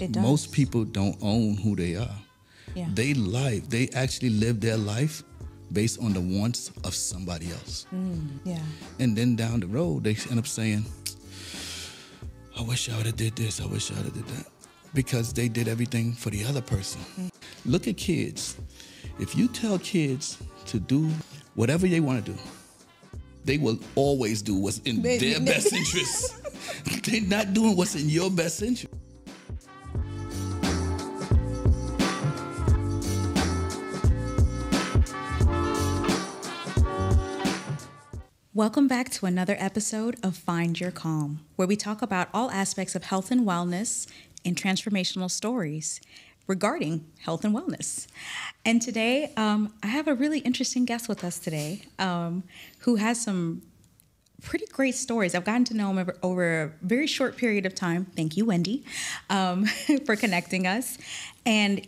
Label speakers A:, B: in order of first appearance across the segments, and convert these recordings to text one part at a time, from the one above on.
A: It does.
B: Most people don't own who they are.
A: Yeah.
B: They actually live their life based on the wants of somebody else.
A: Yeah.
B: And then down the road, they end up saying, I wish I would have did this. I wish I would have did that. Because they did everything for the other person. Look at kids. If you tell kids to do whatever they want to do, they will always do what's in their best interest. They're not doing what's in your best interest.
A: Welcome back to another episode of Find Your Calm, where we talk about all aspects of health and wellness and transformational stories regarding health and wellness. And today, I have a really interesting guest with us today who has some pretty great stories. I've gotten to know him over a very short period of time. Thank you, Wendy, for connecting us. And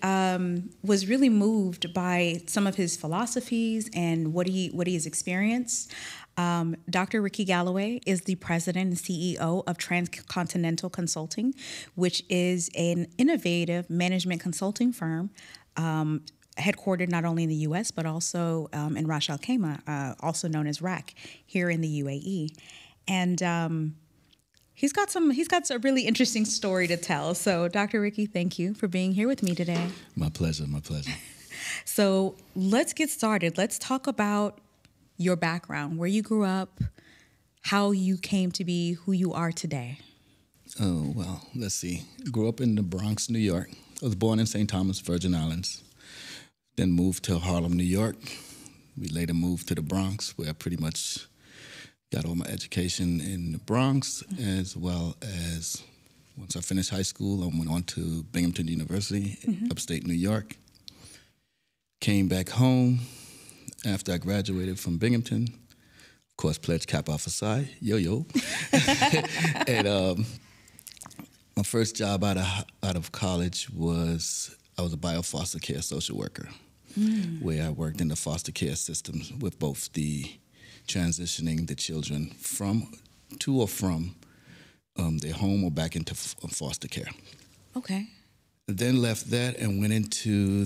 A: was really moved by some of his philosophies and what he has experienced. Dr. Ricky Gallaway is the president and CEO of Transcontinental Consulting, which is an innovative management consulting firm headquartered not only in the U.S., but also in Ras Al Khaimah, also known as RAC, here in the UAE. And he's got a really interesting story to tell. So, Dr. Ricky, thank you for being here with me today.
B: My pleasure, my pleasure.
A: So let's get started. Let's talk about your background, where you grew up, how you came to be who you are today.
B: Oh, well, let's see. Grew up in the Bronx, New York. I was born in St. Thomas, Virgin Islands. Then moved to Harlem, New York. We later moved to the Bronx, where I pretty much got all my education in the Bronx, as well as once I finished high school, I went on to Binghamton University, upstate New York. Came back home after I graduated from Binghamton. Of course, pledged Kappa Alpha Psi, yo. And my first job out of college was I was a bio-foster care social worker, where I worked in the foster care systems with both the transitioning the children to or from their home or back into foster care. Okay. Then left that and went into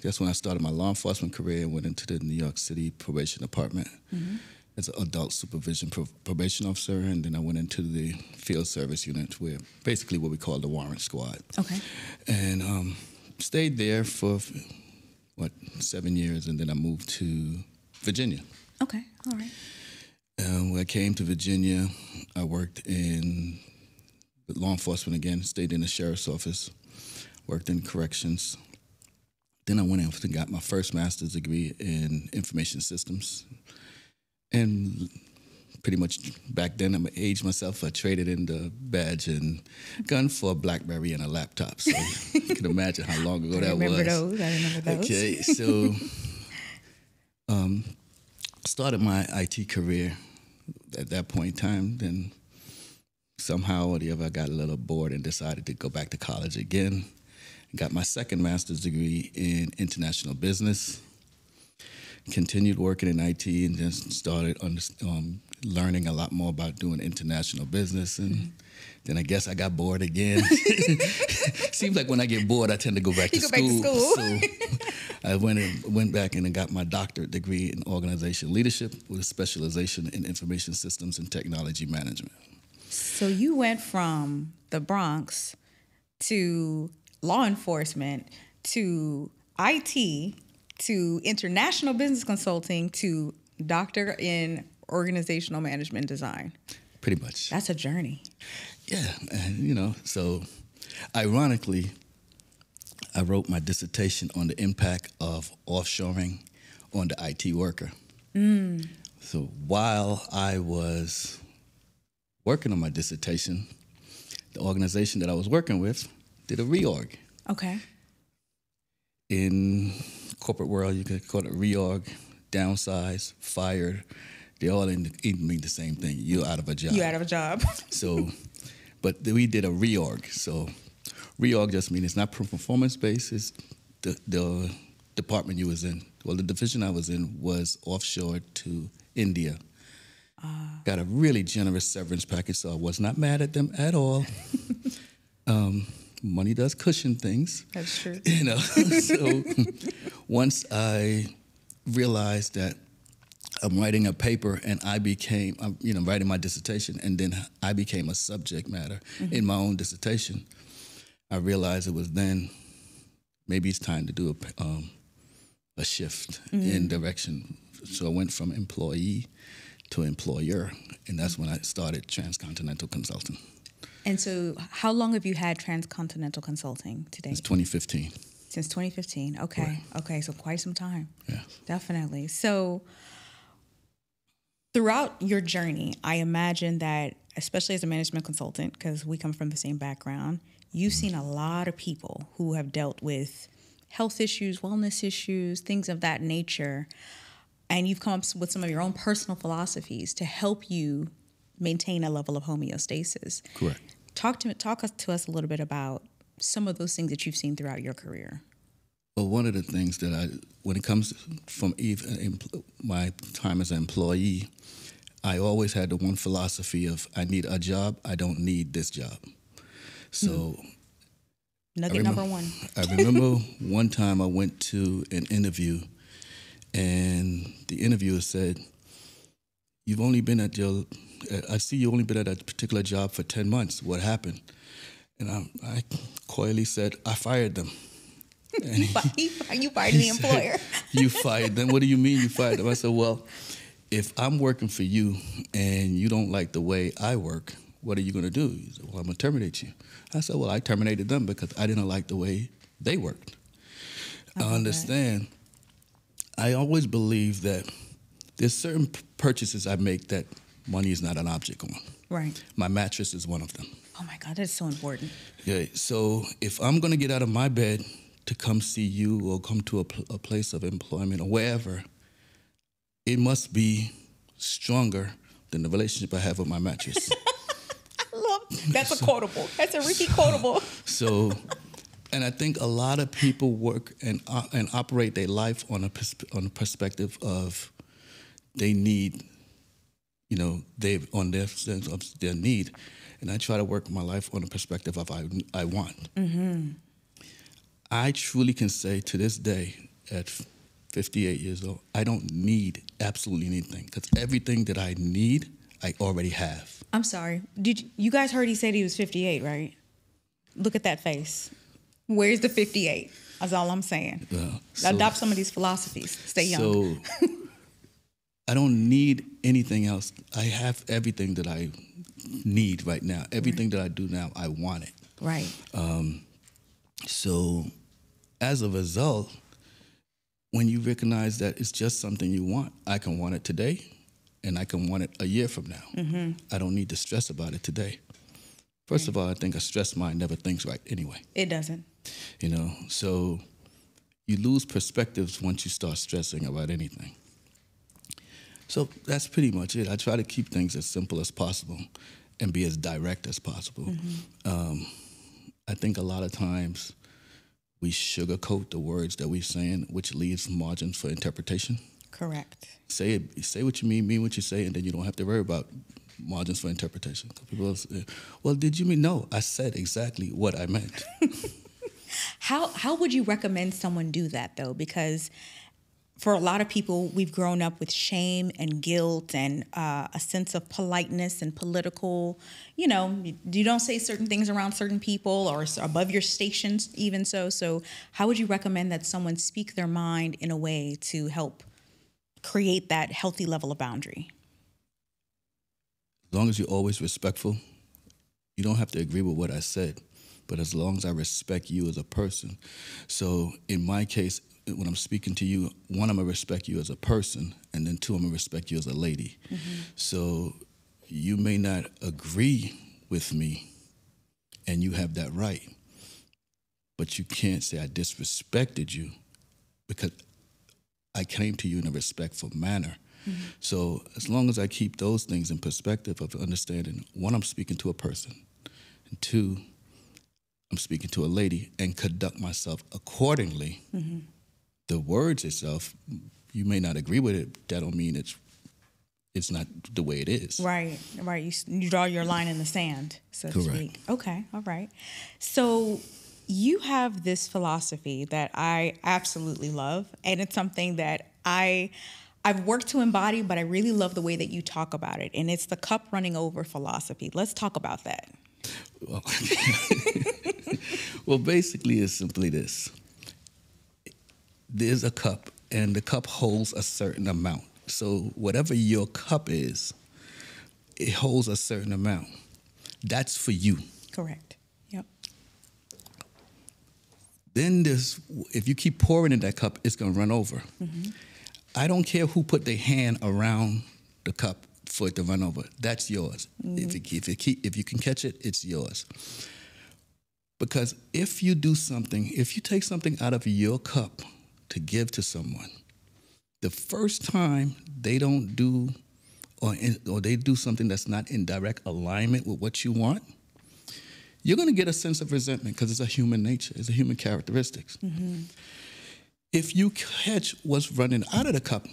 B: that's when I started my law enforcement career and went into the New York City Probation Department as an adult supervision probation officer. And then I went into the field service unit, where basically what we call the warrant squad. Okay. And stayed there for, 7 years, and then I moved to Virginia.
A: Okay, all right.
B: When I came to Virginia, I worked in law enforcement again, stayed in the sheriff's office, worked in corrections. Then I went out and got my first master's degree in information systems. And pretty much back then, I aged myself. I traded in the badge and gun for a BlackBerry and a laptop. So you can imagine how long ago that was.
A: I remember those.
B: Okay, so started my IT career at that point in time. Then somehow or the other, I got a little bored and decided to go back to college again. Got my second master's degree in international business. Continued working in IT and then started learning a lot more about doing international business. And then I guess I got bored again. Seems like when I get bored, I tend to go back to school. So I went back and got my doctorate degree in organizational leadership with a specialization in information systems and technology management.
A: So you went from the Bronx to law enforcement to IT to international business consulting to doctor in organizational management design.
B: Pretty much.
A: That's a journey.
B: Yeah, and so ironically, I wrote my dissertation on the impact of offshoring on the IT worker. So while I was working on my dissertation, the organization that I was working with did a reorg. Okay. In corporate world, you could call it reorg, downsize, fired. They all even mean the same thing. You're out of a job.
A: You're out of a job.
B: So, but we did a reorg. So reorg just means it's not performance-based. It's the department you was in. Well, the division I was in was offshore to India. Got a really generous severance package, so I was not mad at them at all. money does cushion things.
A: That's true.
B: So once I realized that I'm writing a paper and I'm writing my dissertation, and then I became a subject matter in my own dissertation, I realized it was then maybe it's time to do a shift in direction. So I went from employee to employer, and that's when I started Transcontinental Consulting.
A: And so how long have you had Transcontinental Consulting today?
B: Since 2015.
A: Since 2015. Okay.
B: Right.
A: Okay. So quite some time.
B: Yeah.
A: Definitely. So throughout your journey, I imagine that, especially as a management consultant, because we come from the same background, you've seen a lot of people who have dealt with health issues, wellness issues, things of that nature. And you've come up with some of your own personal philosophies to help you maintain a level of homeostasis.
B: Correct.
A: Talk to us a little bit about some of those things that you've seen throughout your career.
B: Well, one of the things that when it comes from even my time as an employee, I always had the one philosophy of I need a job, I don't need this job. So
A: Nugget number one.
B: I remember one time I went to an interview, and the interviewer said, I see you only been at a particular job for 10 months. What happened? And I coyly said, I fired them. And
A: you fired the employer.
B: You fired them? What do you mean you fired them? I said, well, if I'm working for you and you don't like the way I work, what are you going to do? He said, well, I'm going to terminate you. I said, well, I terminated them because I didn't like the way they worked. I understand. I always believe that there's certain purchases I make that money is not an object on.
A: Right.
B: My mattress is one of them.
A: Oh, my God, that's so important.
B: Yeah. So if I'm going to get out of my bed to come see you or come to a place of employment or wherever, it must be stronger than the relationship I have with my mattress.
A: That's a quotable. That's a Ricky quotable.
B: So, and I think a lot of people work and operate their life on a perspective of they need, they on their sense of their need, and I try to work my life on a perspective of I want. Mm-hmm. I truly can say to this day, at 58 years old, I don't need absolutely anything because everything that I need, I already have.
A: I'm sorry. Did you guys heard he said he was 58, right? Look at that face. Where's the 58? That's all I'm saying. Adopt some of these philosophies. Stay young.
B: So I don't need anything else. I have everything that I need right now. Everything that I do now, I want it.
A: Right.
B: So as a result, when you recognize that it's just something you want, I can want it today and I can want it a year from now. Mm-hmm. I don't need to stress about it today. First of all, I think a stressed mind never thinks right anyway.
A: It doesn't.
B: So you lose perspectives once you start stressing about anything. So that's pretty much it. I try to keep things as simple as possible and be as direct as possible. Mm-hmm. I think a lot of times we sugarcoat the words that we're saying, which leaves margins for interpretation.
A: Correct.
B: Say what you mean what you say, and then you don't have to worry about margins for interpretation. People say, well, did you mean? No, I said exactly what I meant.
A: How would you recommend someone do that, though? Because for a lot of people, we've grown up with shame and guilt and a sense of politeness and political, you don't say certain things around certain people or above your stations even so. So how would you recommend that someone speak their mind in a way to help create that healthy level of boundary?
B: As long as you're always respectful, you don't have to agree with what I said, but as long as I respect you as a person. So in my case, when I'm speaking to you, one, I'm going to respect you as a person, and then two, I'm going to respect you as a lady. Mm-hmm. So you may not agree with me, and you have that right, but you can't say I disrespected you because I came to you in a respectful manner. Mm-hmm. So as long as I keep those things in perspective of understanding, one, I'm speaking to a person, and two, I'm speaking to a lady, and conduct myself accordingly. Mm-hmm. The words itself, you may not agree with it. That don't mean it's not the way it is.
A: Right. You draw your line in the sand, so to
B: Correct.
A: speak. Okay, all right. So You have this philosophy that I absolutely love, and it's something that I've worked to embody, but I really love the way that you talk about it, and it's the cup running over philosophy. Let's talk about that.
B: Well, well, basically, it's simply this. There's a cup, and the cup holds a certain amount. So whatever your cup is, it holds a certain amount. That's for you.
A: Correct. Yep.
B: Then if you keep pouring in that cup, it's going to run over.
A: Mm-hmm.
B: I don't care who put their hand around the cup for it to run over. That's yours. Mm-hmm. If you can catch it, it's yours. Because if you take something out of your cup to give to someone, the first time they don't do or they do something that's not in direct alignment with what you want, you're going to get a sense of resentment because it's a human nature. It's a human characteristics.
A: Mm-hmm.
B: If you catch what's running out of the cup,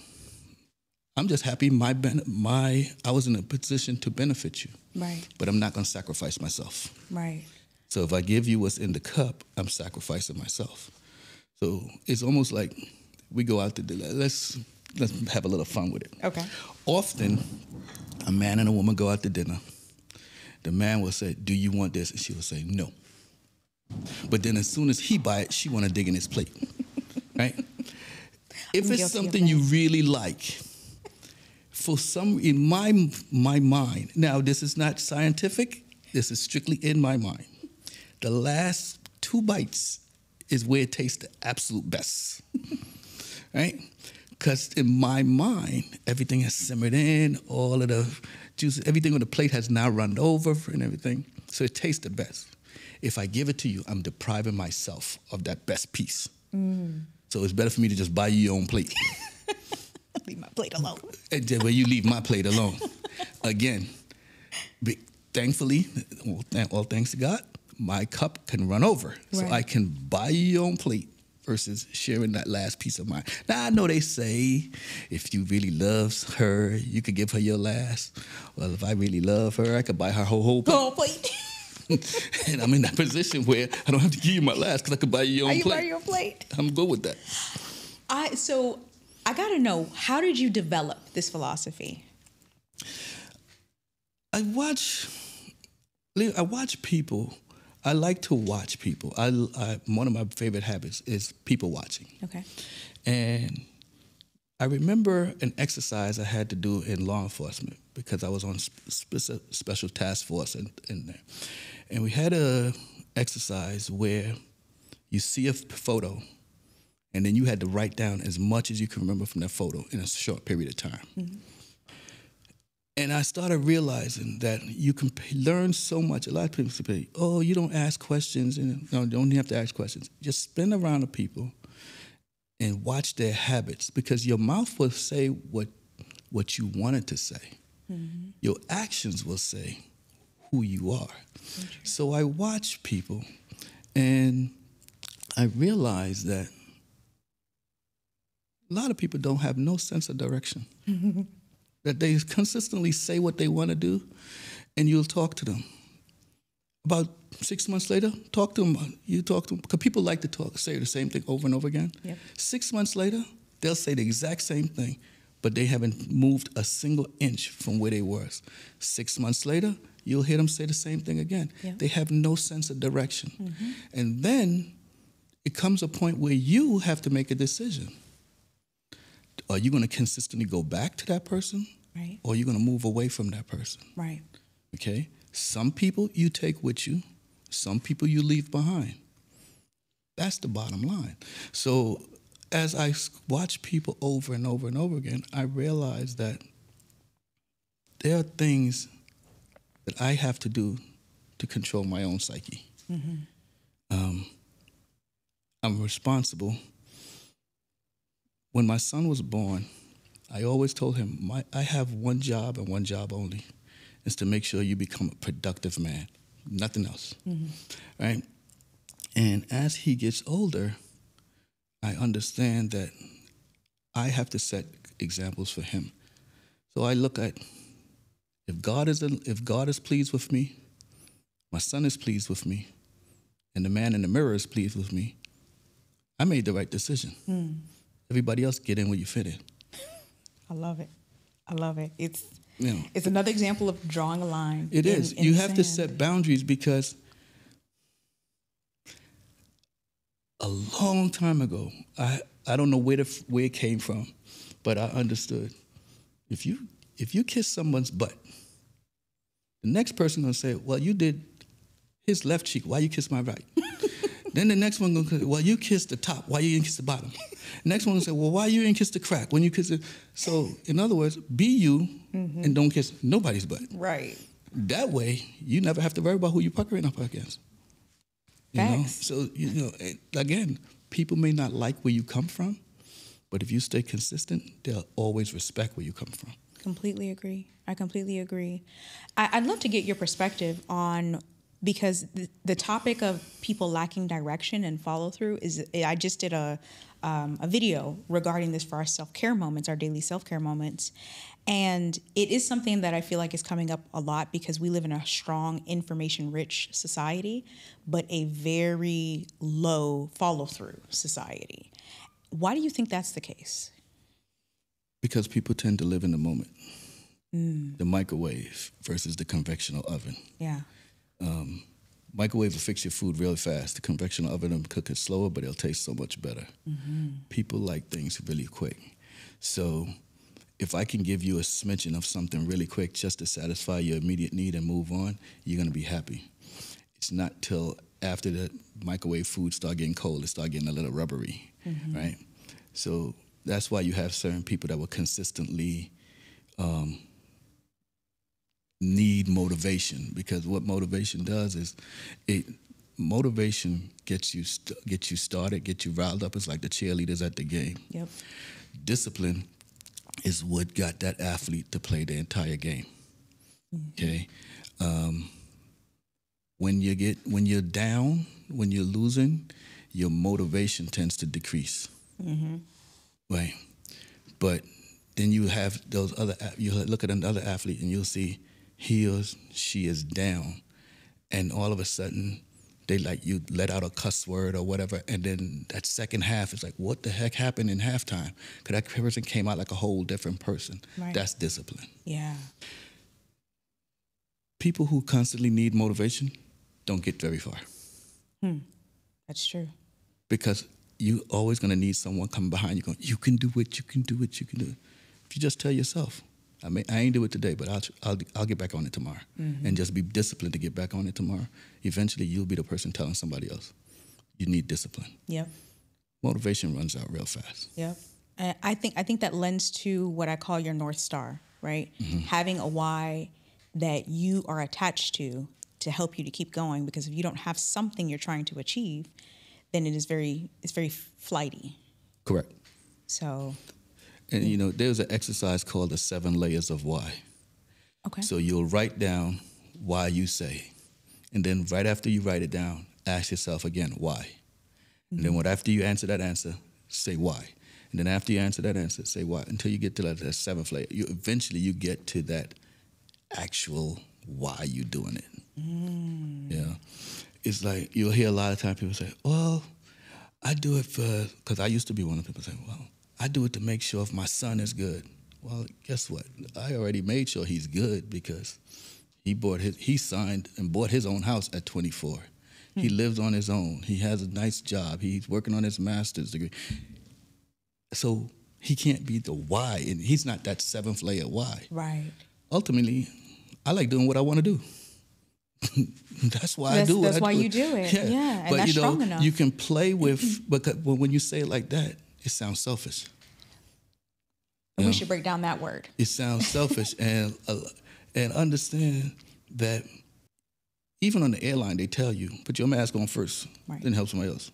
B: I'm just happy I was in a position to benefit you.
A: Right.
B: But I'm not going to sacrifice myself.
A: Right.
B: So if I give you what's in the cup, I'm sacrificing myself. So it's almost like we go out to let's have a little fun with it.
A: Okay.
B: Often, a man and a woman go out to dinner. The man will say, "Do you want this?" And she will say, "No." But then as soon as he buy it, she want to dig in his plate, right? If it's something you really like, in my mind, now this is not scientific, this is strictly in my mind. The last 2 bites is where it tastes the absolute best, right? Because in my mind, everything has simmered in, all of the juices, everything on the plate has now run over and everything, so it tastes the best. If I give it to you, I'm depriving myself of that best piece. Mm. So it's better for me to just buy you your own plate.
A: Leave my plate alone.
B: And then where you leave my plate alone. Again, thankfully, all thanks to God, my cup can run over. Right. So I can buy you your own plate versus sharing that last piece of mine. Now, I know they say if you really love her, you could give her your last. Well, if I really love her, I could buy her whole plate.
A: Whole plate.
B: And I'm in that position where I don't have to give you my last because I could buy you your own plate.
A: Buy your plate?
B: I'm good with that.
A: So I got to know, how did you develop this philosophy?
B: I watch people. I like to watch people. One of my favorite habits is people watching. Okay. And I remember an exercise I had to do in law enforcement because I was on special task force in there. And we had a exercise where you see a photo and then you had to write down as much as you can remember from that photo in a short period of time. Mm-hmm. And I started realizing that you can learn so much. A lot of people say, "Oh, you don't ask questions." And no, you don't have to ask questions. Just spend around the people and watch their habits, because your mouth will say what you want it to say. Mm-hmm. Your actions will say who you are. So I watch people, and I realized that a lot of people don't have no sense of direction. That they consistently say what they want to do, and you'll talk to them. About 6 months later, talk to them. You talk to them, because people like to say the same thing over and over again. Yep. 6 months later, they'll say the exact same thing, but they haven't moved a single inch from where they were. 6 months later, you'll hear them say the same thing again. Yep. They have no sense of direction. Mm-hmm. And then it comes a point where you have to make a decision. Are you going to consistently go back to that person? Right. Or are you going to move away from that person? Right. Okay? Some people you take with you. Some people you leave behind. That's the bottom line. So as I watch people over and over and over again, I realize that there are things that I have to do to control my own psyche. Mm-hmm. I'm responsible. When my son was born, I always told him, I have one job and one job only, is to make sure you become a productive man, nothing else, mm-hmm. right? And as he gets older, I understand that I have to set examples for him. So I look at, if God is pleased with me, my son is pleased with me, and the man in the mirror is pleased with me, I made the right decision. Everybody else get in where you fit in.
A: I love it. I love it. It's
B: You know,
A: it's another example of drawing a line.
B: it is.
A: In
B: You
A: the
B: have to
A: sand.
B: set boundaries because a long time ago, I don't know where it came from, but I understood. If you kiss someone's butt, the next person gonna say, "Well, you did his left cheek. Why you kiss my right?" Then the next one gonna say, "Well, you kissed the top. Why you didn't kiss the bottom?" Next one gonna say, "Well, why you didn't kiss the crack when you kiss it?" So, in other words, be you and don't kiss nobody's butt.
A: Right.
B: That way, you never have to worry about who you're puckering up against. You know?
A: Facts.
B: So, again, people may not like where you come from, but if you stay consistent, they'll always respect where you come from.
A: Completely agree. I completely agree. I'd love to get your perspective on, because the topic of people lacking direction and follow through is, I just did a video regarding this for our self-care moments, our daily self-care moments. And it is something that I feel like is coming up a lot because we live in a strong information-rich society, but a very low follow-through society. Why do you think that's the case?
B: Because people tend to live in the moment. The microwave versus the convectional oven.
A: Yeah.
B: Microwave will fix your food really fast. The convectional oven will cook it slower, but it'll taste so much better. People like things really quick. So if I can give you a smidgen of something really quick just to satisfy your immediate need and move on, you're going to be happy. It's not till after the microwave food start getting cold, it start getting a little rubbery, right? So that's why you have certain people that will consistently need motivation, because what motivation does is motivation gets you started, gets you riled up. It's like the cheerleaders at the game.
A: Yep.
B: Discipline is what got that athlete to play the entire game. Okay. When you're down, when you're losing, your motivation tends to decrease. Right. But then you have those other, you look at another athlete and you'll see he or she is down, and all of a sudden they you let out a cuss word or whatever, and then that second half is like, what the heck happened in halftime? Because that person came out like a whole different person.
A: Right.
B: That's discipline.
A: Yeah.
B: People who constantly need motivation don't get very far.
A: That's true.
B: Because you always going to need someone coming behind you going, you can do it, you can do it, you can do it. If you just tell yourself, I ain't do it today, but I'll get back on it tomorrow. And just be disciplined to get back on it tomorrow. Eventually, you'll be the person telling somebody else. You need discipline.
A: Yep.
B: Motivation runs out real fast.
A: Yep. And I think that lends to what I call your North Star, right? Having a why that you are attached to help you to keep going. Because if you don't have something you're trying to achieve, then it's very flighty.
B: Correct.
A: So.
B: And there's an exercise called the 7 layers of why.
A: Okay.
B: So you'll write down why you say, and then right after you write it down, ask yourself again why. And then after you answer that answer, say why. And then after you answer that answer, say why, until you get to that 7th layer. Eventually you get to that actual why you doing it. Yeah. It's like you'll hear a lot of times people say, well, I do it because I used to be one of the people saying, well, I do it to make sure if my son is good. Well, guess what? I already made sure he's good because he signed and bought his own house at 24. He lives on his own. He has a nice job. He's working on his master's degree. So he can't be the why, and he's not that 7th layer why.
A: Right.
B: Ultimately, I like doing what I want to do. That's why I do it.
A: That's why you do it. Yeah. And that's strong enough.
B: You can play with, because when you say it like that, it sounds selfish.
A: We should break down that word.
B: It sounds selfish, and understand that even on the airline, they tell you, put your mask on first, then help somebody else.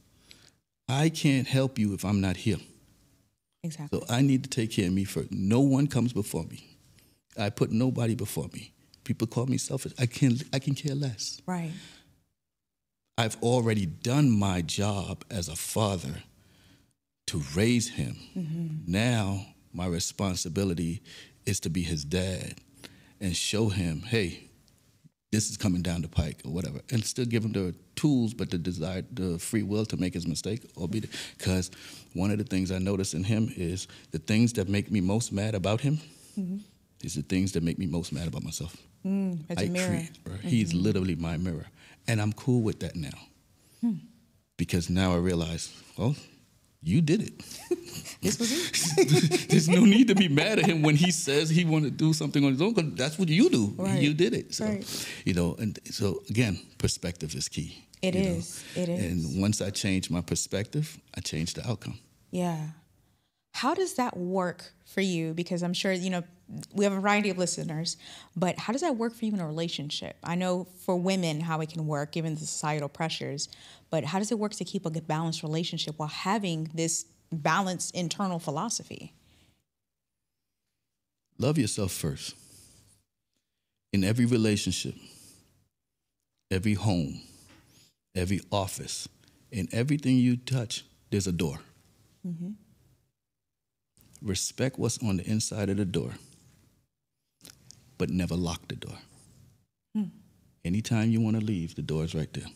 B: I can't help you if I'm not here.
A: Exactly.
B: So I need to take care of me first. No one comes before me. I put nobody before me. People call me selfish. I can care less.
A: Right.
B: I've already done my job as a father to raise him. Now my responsibility is to be his dad and show him, hey, this is coming down the pike or whatever, and still give him the tools, but the desire, the free will to make his mistake or be. Because one of the things I notice in him is the things that make me most mad about him is the things that make me most mad about myself.
A: It's a mirror.
B: He's literally my mirror, and I'm cool with that now, because now I realize, well, you did it.
A: This was it.
B: There's no need to be mad at him when he says he want to do something on his own, because that's what you do.
A: Right.
B: You did it. So,
A: Right.
B: And so again, perspective is key.
A: It is. It is.
B: And once I change my perspective, I change the outcome.
A: Yeah. How does that work for you? Because I'm sure, we have a variety of listeners, but how does that work for you in a relationship? I know for women how it can work given the societal pressures, but how does it work to keep a good balanced relationship while having this balanced internal philosophy?
B: Love yourself first. In every relationship, every home, every office, in everything you touch, there's a door. Respect what's on the inside of the door, but never lock the door. Anytime you want to leave, the door is right there.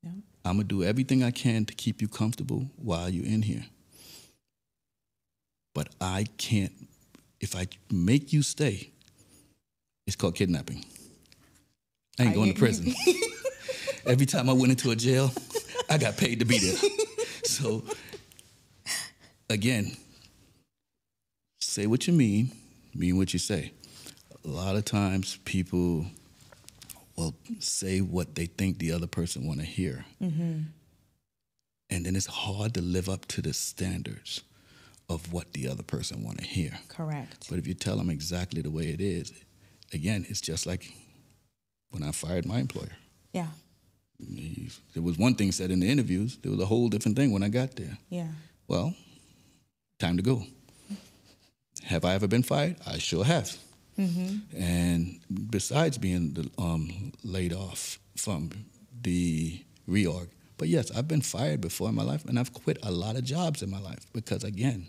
A: Yeah.
B: I'm going to do everything I can to keep you comfortable while you're in here. But I can't, if I make you stay, it's called kidnapping. I ain't going to prison. Every time I went into a jail, I got paid to be there. So, again, say what you mean what you say. A lot of times people will say what they think the other person want to hear. And then it's hard to live up to the standards of what the other person want to hear.
A: Correct.
B: But if you tell them exactly the way it is, again, it's just like when I fired my employer.
A: Yeah.
B: There was one thing said in the interviews. There was a whole different thing when I got there.
A: Yeah.
B: Well, time to go. Have I ever been fired? I sure have. And besides being laid off from the reorg, but yes, I've been fired before in my life, and I've quit a lot of jobs in my life because, again,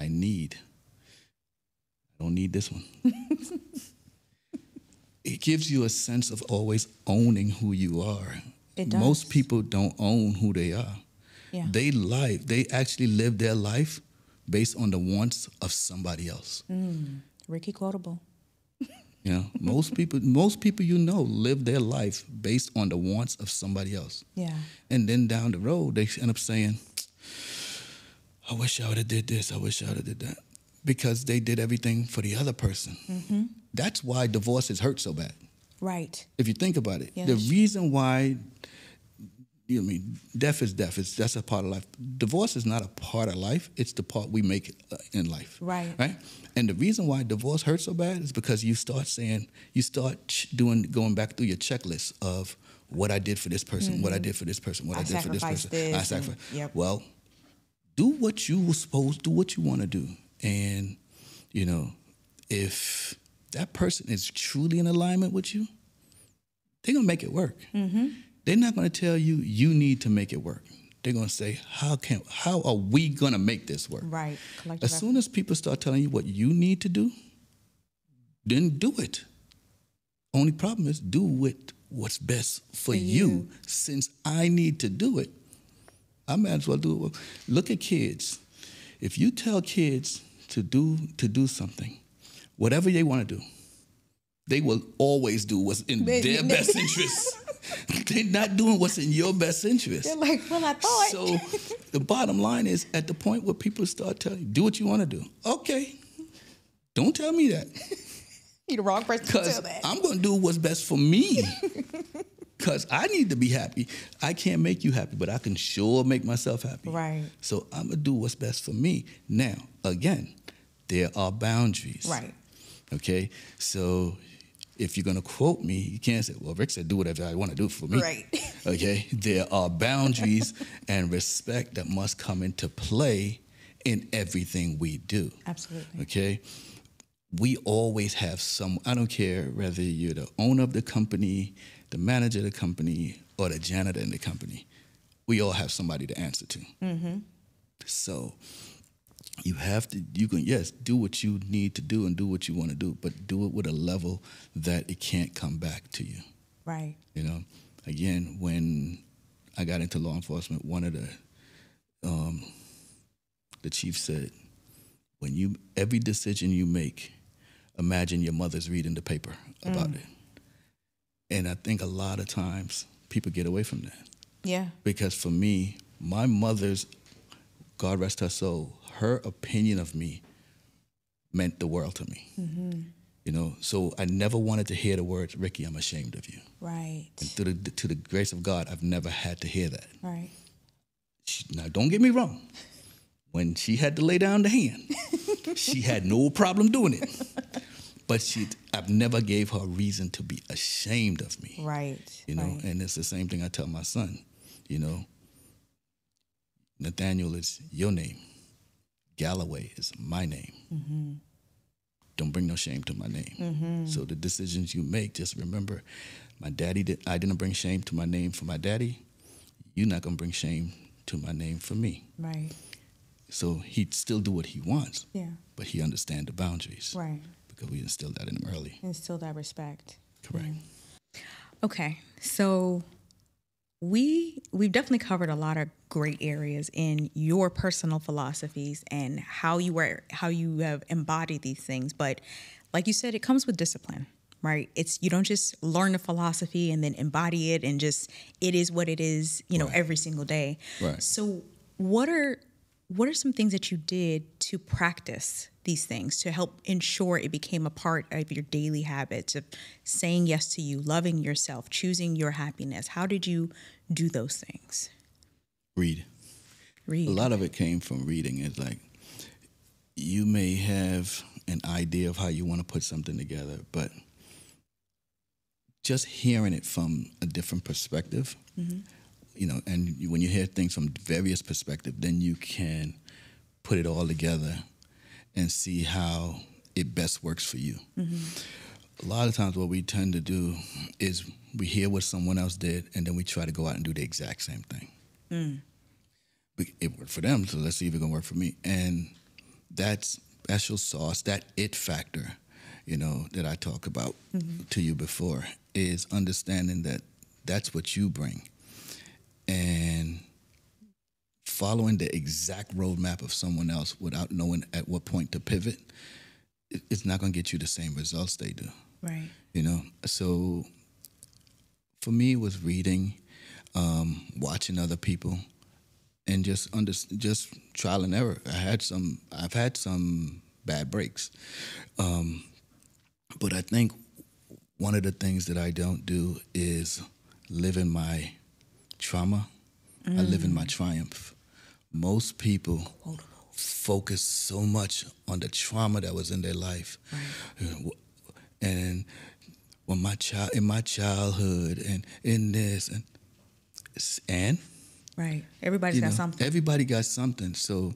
B: I don't need this one. It gives you a sense of always owning who you are.
A: It does.
B: Most people don't own who they are.
A: Yeah.
B: They actually live their life based on the wants of somebody else.
A: Ricky quotable.
B: Most people live their life based on the wants of somebody else.
A: Yeah.
B: And then down the road, they end up saying, I wish I would have did this. I wish I would have did that. Because they did everything for the other person. That's why divorces hurt so bad.
A: Right.
B: If you think about it.
A: Yes.
B: The reason why, death is death. That's a part of life. Divorce is not a part of life. It's the part we make in life.
A: Right.
B: Right? And the reason why divorce hurts so bad is because you start going back through your checklist of what I did for this person, what I did for this person, what I did for this person. I sacrificed.
A: Yep.
B: Well, do what you were supposed, do what you want to do. And, if that person is truly in alignment with you, they're going to make it work. They're not going to tell you, you need to make it work. They're going to say, how are we going to make this work?
A: Right. Collective
B: As soon as people start telling you what you need to do, then do it. Only problem is do it what's best for you. Since I need to do it, I might as well do it. Look at kids. If you tell kids to do something, whatever they want to do, they will always do what's in their best interest. They're not doing what's in your best interest.
A: They're like, well, I thought.
B: So the bottom line is, at the point where people start telling you, do what you want to do. Okay. Don't tell me that.
A: You're the wrong person to tell that.
B: I'm going to do what's best for me. Because I need to be happy. I can't make you happy, but I can sure make myself happy.
A: Right.
B: So I'm going to do what's best for me. Now, again, there are boundaries.
A: Right.
B: Okay? So if you're going to quote me, you can't say, well, Rick said do whatever I want to do for me.
A: Right.
B: Okay? There are boundaries and respect that must come into play in everything we do.
A: Absolutely.
B: Okay? We always have I don't care whether you're the owner of the company, the manager of the company, or the janitor in the company. We all have somebody to answer to. So you can, yes, do what you need to do and do what you want to do, but do it with a level that it can't come back to you.
A: Right.
B: You know, again, when I got into law enforcement, one of the chief said, every decision you make, imagine your mother's reading the paper about it. And I think a lot of times people get away from that.
A: Yeah.
B: Because for me, my mother's, God rest her soul, her opinion of me meant the world to me. Mm-hmm. You know, so I never wanted to hear the words, Ricky, I'm ashamed of you.
A: Right.
B: And to the grace of God, I've never had to hear that.
A: Right.
B: Now, don't get me wrong. When she had to lay down the hand, she had no problem doing it. But I've never gave her reason to be ashamed of me.
A: Right.
B: You know,
A: right.
B: And it's the same thing I tell my son. You know, Nathaniel is your name. Gallaway is my name. Mm-hmm. Don't bring no shame to my name. Mm-hmm. So the decisions you make, just remember, I didn't bring shame to my name for my daddy. You're not going to bring shame to my name for me.
A: Right.
B: So he'd still do what he wants.
A: Yeah.
B: But he understands the boundaries.
A: Right.
B: Because we instilled that in him early.
A: Instill that respect.
B: Correct.
A: Yeah. Okay. So we've definitely covered a lot of great areas in your personal philosophies and how you have embodied these things. But like you said, it comes with discipline, right? You don't just learn a philosophy and then embody it and just, it is what it is, you know, every single day.
B: Right.
A: So what are some things that you did to practice these things to help ensure it became a part of your daily habits of saying yes to you, loving yourself, choosing your happiness? How did you do those things?
B: Read. A lot of it came from reading. It's like you may have an idea of how you want to put something together, but just hearing it from a different perspective, mm-hmm. you know, and when you hear things from various perspectives, then you can put it all together and see how it best works for you. Mm-hmm. A lot of times what we tend to do is we hear what someone else did, and then we try to go out and do the exact same thing. Mm. It worked for them, so let's see if it can work for me. And that special sauce, that it factor, you know, that I talked about mm-hmm. to you before, is understanding that that's what you bring. And following the exact roadmap of someone else without knowing at what point to pivot, it's not going to get you the same results they do.
A: Right.
B: You know, so for me, it was reading, watching other people, and just trial and error. I've had some bad breaks, but I think one of the things that I don't do is live in my trauma. I live in my triumph. Most people focus so much on the trauma that was in their life. Right. And when in my childhood and in this and
A: right. Everybody's got something.
B: Everybody got something. So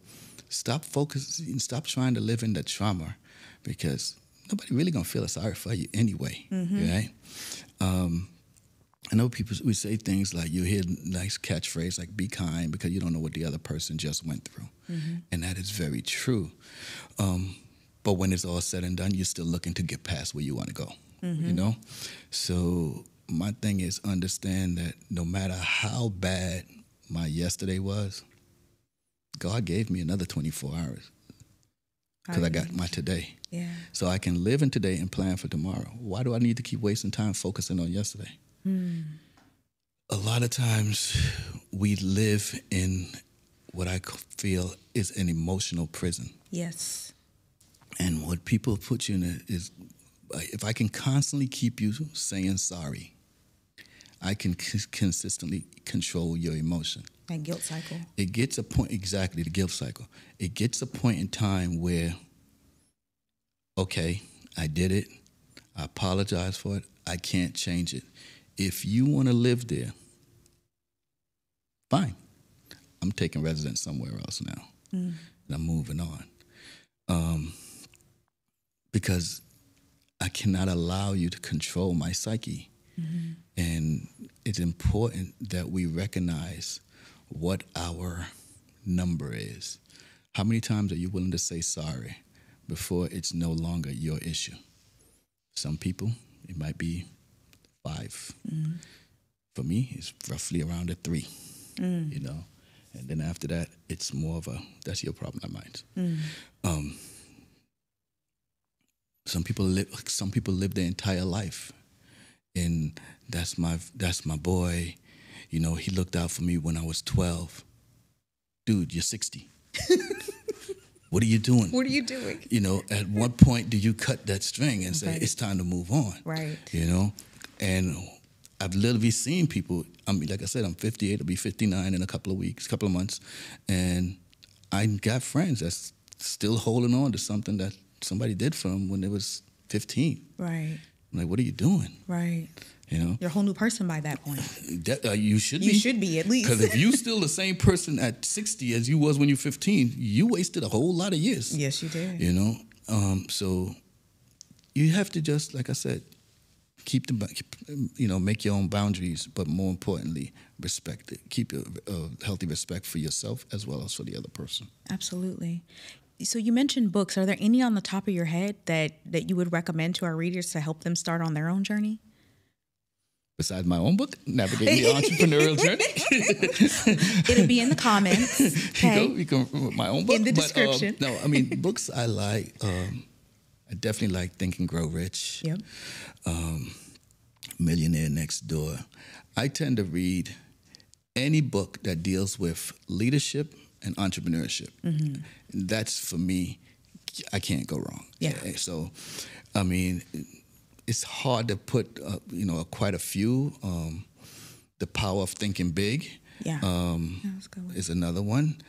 B: stop focusing, stop trying to live in the trauma, because nobody really gonna feel sorry for you anyway. Mm-hmm. Right? I know people, we say things like, you hear nice catchphrase like, be kind, because you don't know what the other person just went through. Mm-hmm. And that is very true. But when it's all said and done, you're still looking to get past where you want to go, mm-hmm. you know? So my thing is understand that no matter how bad my yesterday was, God gave me another 24 hours because I got my today. Yeah. So I can live in today and plan for tomorrow. Why do I need to keep wasting time focusing on yesterday? A lot of times we live in what I feel is an emotional prison. Yes. And what people put you in is, if I can constantly keep you saying sorry, I can consistently control your emotion.
A: That guilt cycle.
B: It gets a point, exactly, the guilt cycle. It gets a point in time where, okay, I did it. I apologize for it. I can't change it. If you want to live there, fine. I'm taking residence somewhere else now. And I'm moving on. Because I cannot allow you to control my psyche. Mm-hmm. And it's important that we recognize what our number is, How many times are you willing to say sorry before it's no longer your issue? Some people, it might be 5. For me, it's roughly around a 3, you know. And then after that, it's more of a, that's your problem, not mine. Some people live their entire life, and that's my boy. You know, he looked out for me when I was 12. Dude, you're 60. What are you doing?
A: What are you doing?
B: You know, at what point do you cut that string and say, it's time to move on?
A: Right.
B: You know, and I've literally seen people, I mean, like I said, I'm 58, I'll be 59 in a couple of months. And I got friends that's still holding on to something that somebody did for them when they was 15.
A: Right.
B: I'm like, what are you doing?
A: Right.
B: You know?
A: You're a whole new person by that point.
B: You should be.
A: You should be, at least.
B: Because if you still the same person at 60 as you was when you're 15, you wasted a whole lot of years.
A: Yes, you did.
B: You know? So you have to just, like I said, make your own boundaries, but more importantly, respect it. Keep a healthy respect for yourself as well as for the other person.
A: Absolutely. So you mentioned books. Are there any on the top of your head that you would recommend to our readers to help them start on their own journey?
B: Besides my own book, Navigating the Entrepreneurial Journey.
A: It'll be in the comments. Okay.
B: You can my own book.
A: In the description.
B: No, I mean, books I like. I definitely like Think and Grow Rich.
A: Yep.
B: Millionaire Next Door. I tend to read any book that deals with leadership and entrepreneurship. Mm-hmm. That's, for me, I can't go wrong.
A: Yeah.
B: So, I mean, it's hard to put, quite a few. The Power of Thinking Big is another one.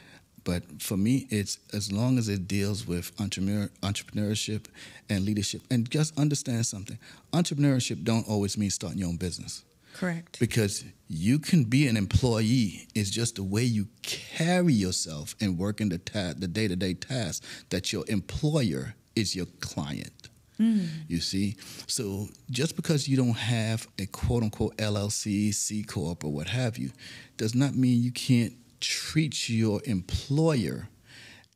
B: But for me, it's as long as it deals with entrepreneurship and leadership. And just understand something. Entrepreneurship don't always mean starting your own business.
A: Correct.
B: Because you can be an employee. It's just the way you carry yourself and work in the day-to-day tasks that your employer is your client. You see? So just because you don't have a quote-unquote LLC, C Corp, or what have you, does not mean you can't treat your employer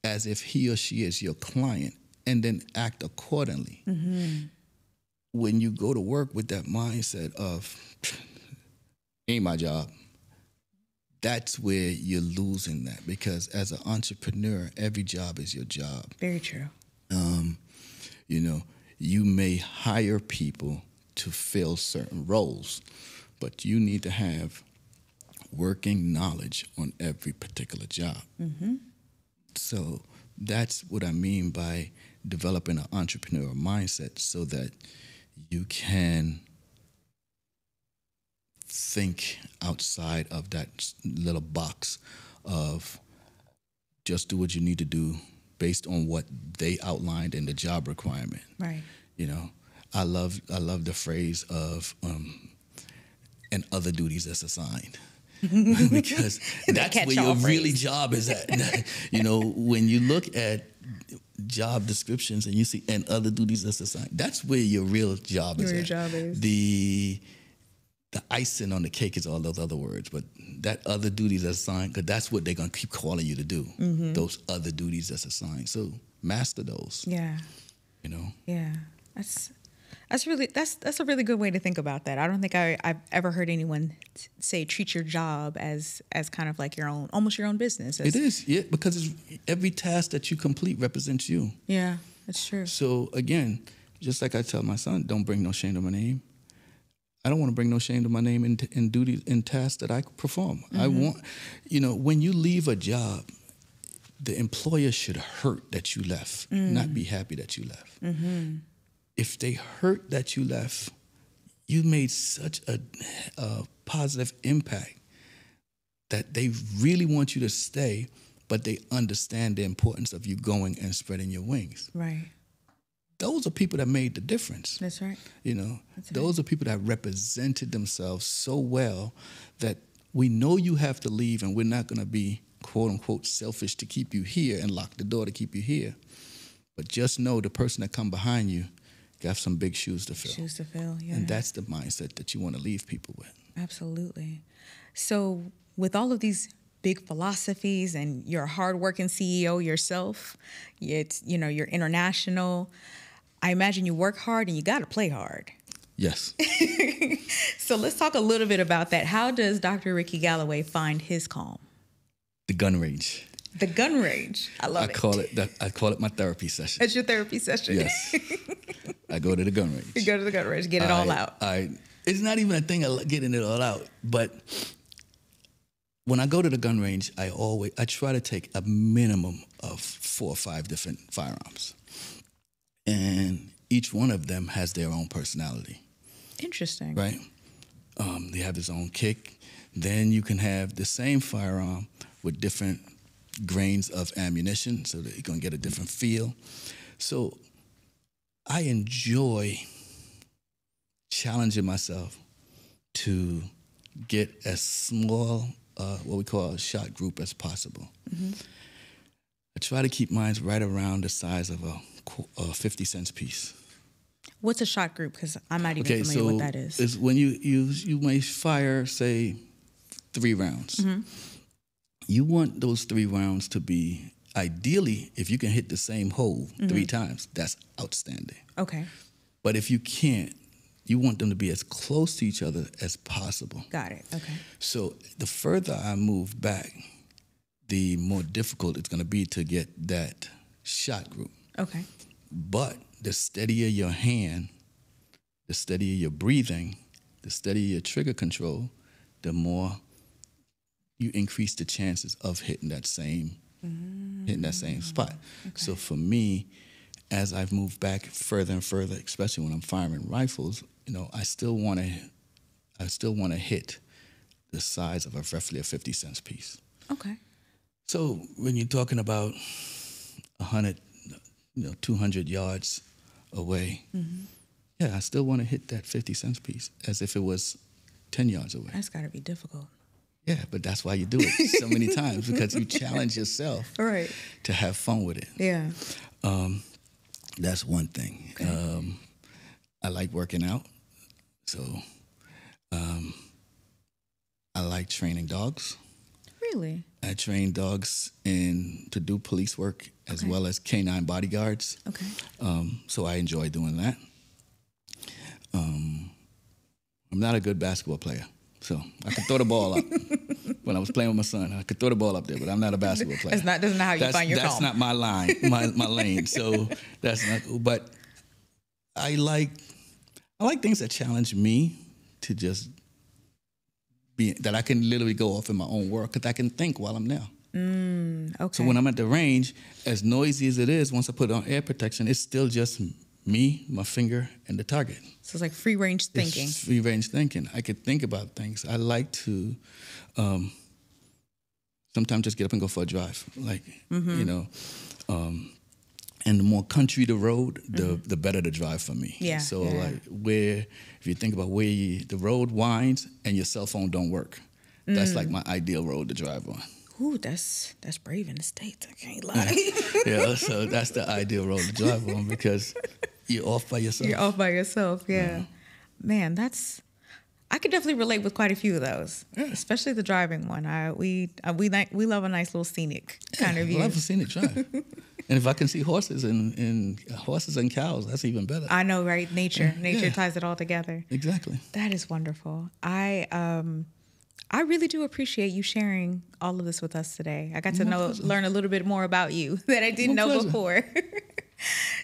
B: as if he or she is your client and then act accordingly. Mm-hmm. When you go to work with that mindset of, ain't my job, that's where you're losing that, because as an entrepreneur, every job is your job.
A: Very true.
B: You may hire people to fill certain roles, but you need to have working knowledge on every particular job. Mm-hmm. So that's what I mean by developing an entrepreneurial mindset, so that you can think outside of that little box of just do what you need to do based on what they outlined in the job requirement.
A: Right.
B: I love the phrase of and other duties that's assigned. Because that's where your really job is at. When you look at job descriptions and you see and other duties that's assigned, that's where your real job is at. Your job is. The icing on the cake is all those other words, but that other duties that's assigned, because that's what they're going to keep calling you to do, those other duties that's assigned. So master those. Yeah.
A: Yeah. That's a really good way to think about that. I don't think I've ever heard anyone say treat your job as kind of like almost your own business.
B: It is, yeah, because every task that you complete represents you.
A: Yeah, that's true.
B: So again, just like I tell my son, don't bring no shame to my name. I don't want to bring no shame to my name in duties, in tasks that I perform. Mm-hmm. I want, when you leave a job, the employer should hurt that you left, not be happy that you left. Mm-hmm. If they hurt that you left, you made such a positive impact that they really want you to stay, but they understand the importance of you going and spreading your wings.
A: Right.
B: Those are people that made the difference.
A: That's right.
B: Those are people that represented themselves so well that we know you have to leave, and we're not going to be, quote unquote, selfish to keep you here and lock the door to keep you here. But just know the person that come behind you got some big shoes to fill.
A: Shoes to fill, yeah.
B: And that's the mindset that you want to leave people with.
A: Absolutely. So with all of these big philosophies, and you're a hardworking CEO yourself. You're international. I imagine you work hard and you got to play hard.
B: Yes.
A: So let's talk a little bit about that. How does Dr. Ricky Gallaway find his calm?
B: The gun range.
A: The gun range. I love it.
B: I call it my therapy session.
A: It's your therapy session.
B: Yes. I go to the gun range.
A: You go to the gun range, get it all out.
B: It's not even a thing of getting it all out, but when I go to the gun range, I try to take a minimum of 4 or 5 different firearms, and each one of them has their own personality.
A: Interesting.
B: Right? They have their own kick. Then you can have the same firearm with different grains of ammunition, so that you're going to get a different feel. So I enjoy challenging myself to get as small, what we call a shot group as possible. Mm-hmm. I try to keep mine right around the size of a 50 cents piece.
A: What's a shot group? Because I'm not even familiar what that is.
B: It's when you may fire, say, 3 rounds. Mm-hmm. You want those 3 rounds to be, ideally, if you can hit the same hole 3 times, that's outstanding.
A: Okay.
B: But if you can't, you want them to be as close to each other as possible.
A: Got it. Okay.
B: So the further I move back, the more difficult it's going to be to get that shot group.
A: Okay.
B: But the steadier your hand, the steadier your breathing, the steadier your trigger control, the more you increase the chances of hitting that same spot. Okay. So for me, as I've moved back further and further, especially when I'm firing rifles, I still want to hit the size of roughly a 50 cents piece.
A: Okay. So
B: when you're talking about 100, 200 yards away, I still want to hit that 50 cents piece as if it was 10 yards away.
A: That's got to be difficult.
B: Yeah, but that's why you do it so many times, because you challenge yourself to have fun with it.
A: Yeah.
B: That's one thing. Okay. I like working out, so I like training dogs.
A: Really?
B: I train dogs to do police work as well as canine bodyguards.
A: Okay.
B: So I enjoy doing that. I'm not a good basketball player, so I could throw the ball up. When I was playing with my son, I could throw the ball up there, but I'm not a basketball player.
A: That's not how you find your calm.
B: That's not my line, my lane. So that's not. But I like things that challenge me to just be, that I can literally go off in my own world, because I can think while I'm there.
A: Okay.
B: So when I'm at the range, as noisy as it is, once I put on air protection, it's still just me, my finger, and the target.
A: So it's like free range thinking.
B: It's free range thinking. I could think about things. I like to sometimes just get up and go for a drive. And the more country the road, the better the drive for me.
A: Yeah.
B: So if you think about where the road winds and your cell phone don't work, that's like my ideal road to drive on.
A: Ooh, that's brave in the States. I can't lie.
B: Yeah, so that's the ideal road to drive on, because you're off by yourself.
A: You're off by yourself, yeah. Man, I could definitely relate with quite a few of those, especially the driving one. We love a nice little scenic kind of view.
B: I love a scenic drive. And if I can see horses and cows, that's even better.
A: I know, right? Nature ties it all together.
B: Exactly.
A: That is wonderful. I really do appreciate you sharing all of this with us today. I got to learn a little bit more about you that I didn't know before.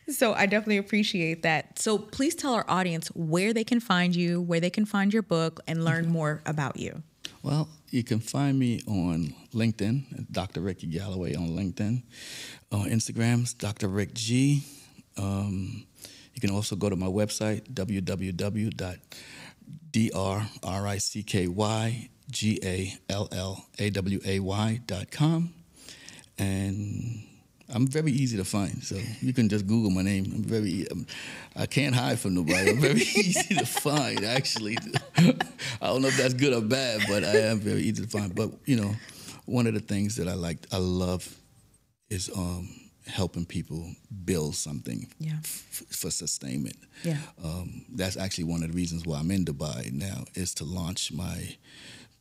A: So I definitely appreciate that. So please tell our audience where they can find you, where they can find your book, and learn more about you.
B: Well, you can find me on LinkedIn, Dr. Ricky Gallaway on LinkedIn. On Instagram, Dr. Rick G. You can also go to my website, www.drrickyGallaway.com. And I'm very easy to find, so you can just Google my name. I can't hide from nobody. I'm very easy to find, actually. I don't know if that's good or bad, but I am very easy to find. But, one of the things that I love is helping people build something for sustainment. Yeah. That's actually one of the reasons why I'm in Dubai now, is to launch my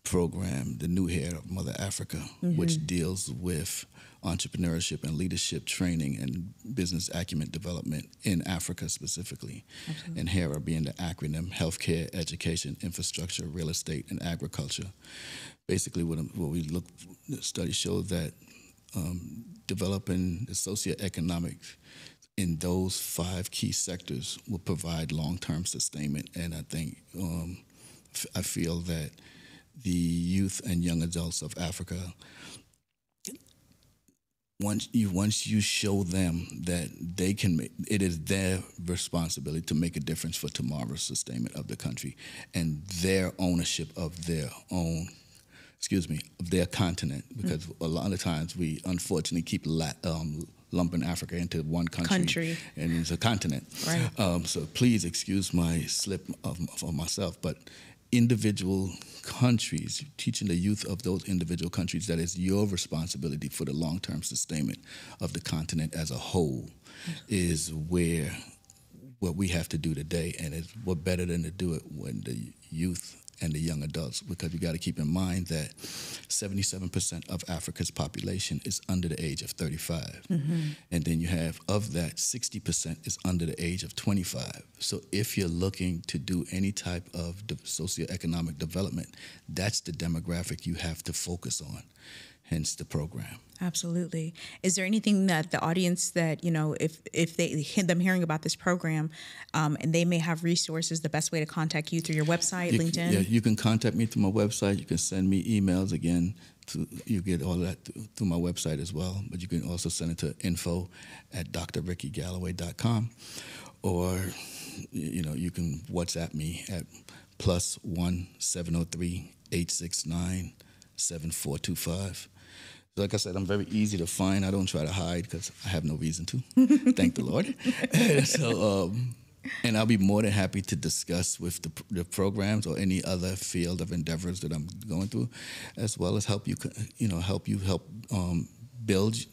B: program, the New Hair of Mother Africa, which deals with entrepreneurship and leadership training and business acumen development in Africa specifically. Absolutely. And HERA being the acronym: healthcare, education, infrastructure, real estate, and agriculture. Basically, what we look, the studies show that developing the socioeconomic in those 5 key sectors will provide long-term sustainment. And I think, I feel that the youth and young adults of Africa, once you show them that they can make, it is their responsibility to make a difference for tomorrow's sustainment of the country and their ownership of their own, of their continent, because a lot of times we unfortunately keep lumping Africa into one country. And it's a continent. Right. So please excuse my slip of myself, but individual countries, teaching the youth of those individual countries that it's your responsibility for the long-term sustainment of the continent as a whole is what we have to do today. And it's what better than to do it when the youth and the young adults, because you got to keep in mind that 77% of Africa's population is under the age of 35. And then you have, of that, 60% is under the age of 25. So if you're looking to do any type of socioeconomic development, that's the demographic you have to focus on, hence the program.
A: Absolutely. Is there anything that the audience that, if they hit them hearing about this program, and they may have resources, the best way to contact you through your website, LinkedIn?
B: Yeah, you can contact me through my website. You can send me emails again. You get all that through my website as well. But you can also send it to info@drrickygallaway.com, or you can WhatsApp me at +1 703 869 7425. Like I said, I'm very easy to find. I don't try to hide because I have no reason to. Thank the Lord. So, and I'll be more than happy to discuss with the programs or any other field of endeavors that I'm going through, as well as help you build,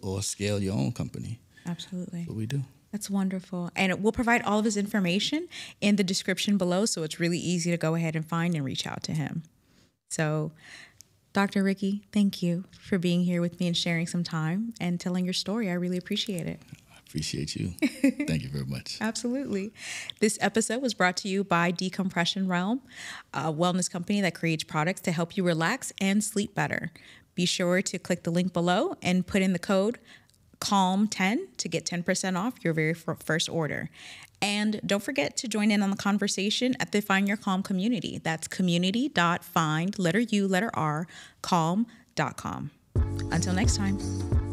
B: or scale your own company.
A: Absolutely.
B: That's what we do.
A: That's wonderful. And we'll provide all of his information in the description below, so it's really easy to go ahead and find and reach out to him. So, Dr. Ricky, thank you for being here with me and sharing some time and telling your story. I really appreciate it.
B: I appreciate you. Thank you very much.
A: Absolutely. This episode was brought to you by Decompression Realm, a wellness company that creates products to help you relax and sleep better. Be sure to click the link below and put in the code CALM10 to get 10% off your very first order. And don't forget to join in on the conversation at the Find Your Calm community. That's community.find, letter U, letter R, calm.com. Until next time.